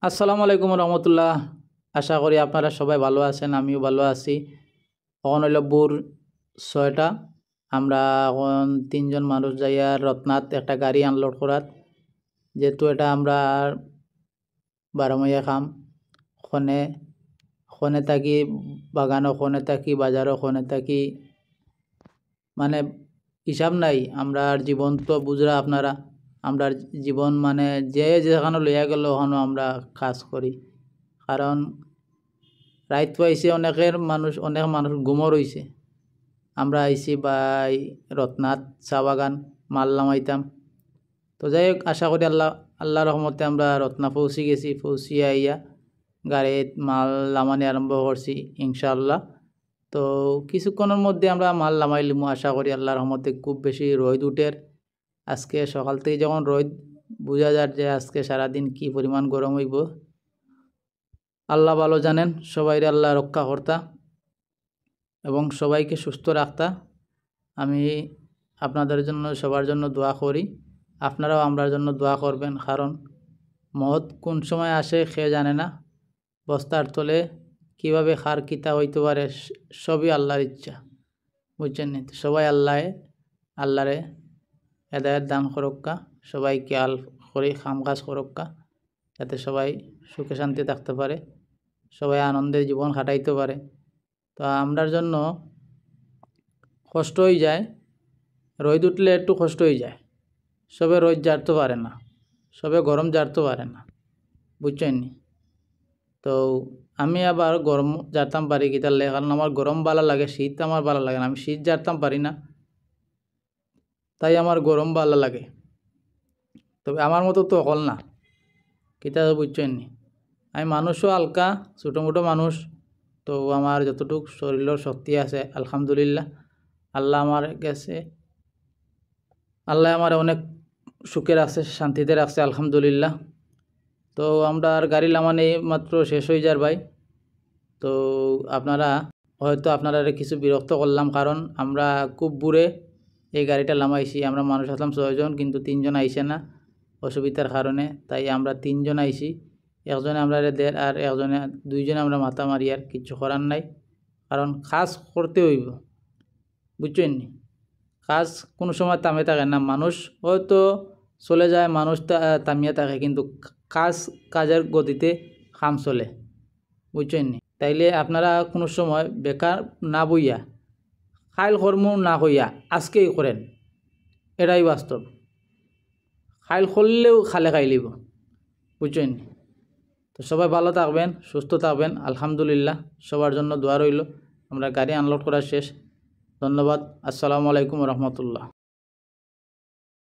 আসসালামু আলাইকুম রহমতুল্লাহ। আশা করি আপনারা সবাই ভালো আছেন, আমিও ভালো আছি। এখন হইল ভোর 6টা। আমরা এখন 3জন মানুষ যাইয়া রত্নাত একটা গাড়ি আনলোড করার, যেহেতু এটা আমরা বারোমাইয়া খাম। খনে খনে থাকি বাগানও, খনে থাকি বাজারও, খনে থাকি মানে হিসাব নাই। আমরা জীবন তো বুঝরা আপনারা, আমরা জীবন মানে যে যেখানে লইয়া গেল ওখানে আমরা কাজ করি। কারণ রাইত পাইছে অনেক মানুষ ঘুমো রইছে। আমরা আইছি বাই রত্নাত চা বাগান মাল নামাইতাম। তো যাই হোক, আশা করি আল্লাহ রহমতে আমরা রত্না পৌঁছি গেছি। পৌঁছিয়া আইয়া গাড়িত মাল নামানি আরম্ভ করছি ইনশাআল্লাহ। তো কিছুক্ষণের মধ্যে আমরা মাল নামাইলিম আশা করি আল্লাহর রহমতে। খুব বেশি রোদ উঠের আজকে সকাল থেকে, যখন রোদ বোঝা যায় যে আজকে সারাদিন কি পরিমাণ গরম হইব আল্লাহ ভালো জানেন। সবাইরে আল্লাহ রক্ষা কর্তা এবং সবাইকে সুস্থ রাখতা। আমি আপনাদের জন্য সবার জন্য দোয়া করি, আপনারাও আমরার জন্য দোয়া করবেন। কারণ মহৎ কোন সময় আসে সে জানে না। বস্তার তলে কীভাবে খার কিতা হইতে পারে সবই আল্লাহর ইচ্ছা, বুঝছেন নি? সবাই আল্লাহরে হেদায়েত দান করক্কা, সবাইকে আল করে কাম কাজ করক্কা, যাতে সবাই সুখে শান্তি থাকতে পারে, সবাই আনন্দের জীবন কাটাইতে পারে। তো আমরার জন্য কষ্ট হয়ে যায়, রোদ উঠলে একটু কষ্ট হয়ে যায়। সবে রোদ জারতে পারে না, সবে গরম জারতে পারে না, বুঝছেন নি? তো আমি আবার গরম জারতাম পারি কি তাহলে, কারণ আমার গরম ভালো লাগে, শীত আমার ভালো লাগে না। আমি শীত জারতাম পারি না, তাই আমার গরম ভালো লাগে। তবে আমার মতো তো হল না, কিতা বুঝছেন নি? আমি মানুষও হালকা ছোটো মোটো মানুষ। তো আমার যতটুকু শরীরের শক্তি আছে আলহামদুলিল্লাহ, আল্লাহ আমার কাছে, আল্লাহ আমার অনেক সুখে রাখছে, শান্তিতে রাখছে আলহামদুলিল্লাহ। তো আমরা আর গাড়ি লামানি মাত্র শেষ হয়ে যার ভাই। তো আপনারা কিছু বিরক্ত করলাম, কারণ আমরা খুব বুড়ে এই গাড়িটা লামাইছি। আমরা মানুষ আসলাম 6জন, কিন্তু 3জন আইসে না অসুবিধার কারণে, তাই আমরা 3জন আইছি। একজনে আমরা দেড় আর দুইজনে আমরা মাথা মারি, আর কিছু করার নাই। কারণ কাজ করতে হইব, বুঝছেন নি? কাজ কোনো সময় থামে থাকে না। মানুষ হয়তো চলে যায়, মানুষ থামিয়ে থাকে, কিন্তু কাজের গতিতে কাম চলে, বুঝছেন নি? তাইলে আপনারা কোনো সময় বেকার না বইয়া, খাইল কর্ম না কইয়া আজকেই করেন, এটাই বাস্তব। খাইল করলেও খালে খাইলিব, বুঝছেন নি? তো সবাই ভালো থাকবেন, সুস্থ থাকবেন আলহামদুলিল্লাহ। সবার জন্য দোয়া রইল। আমরা গাড়ি আনলোড করা শেষ। ধন্যবাদ। আসসালামু আলাইকুম রহমতুল্লাহ।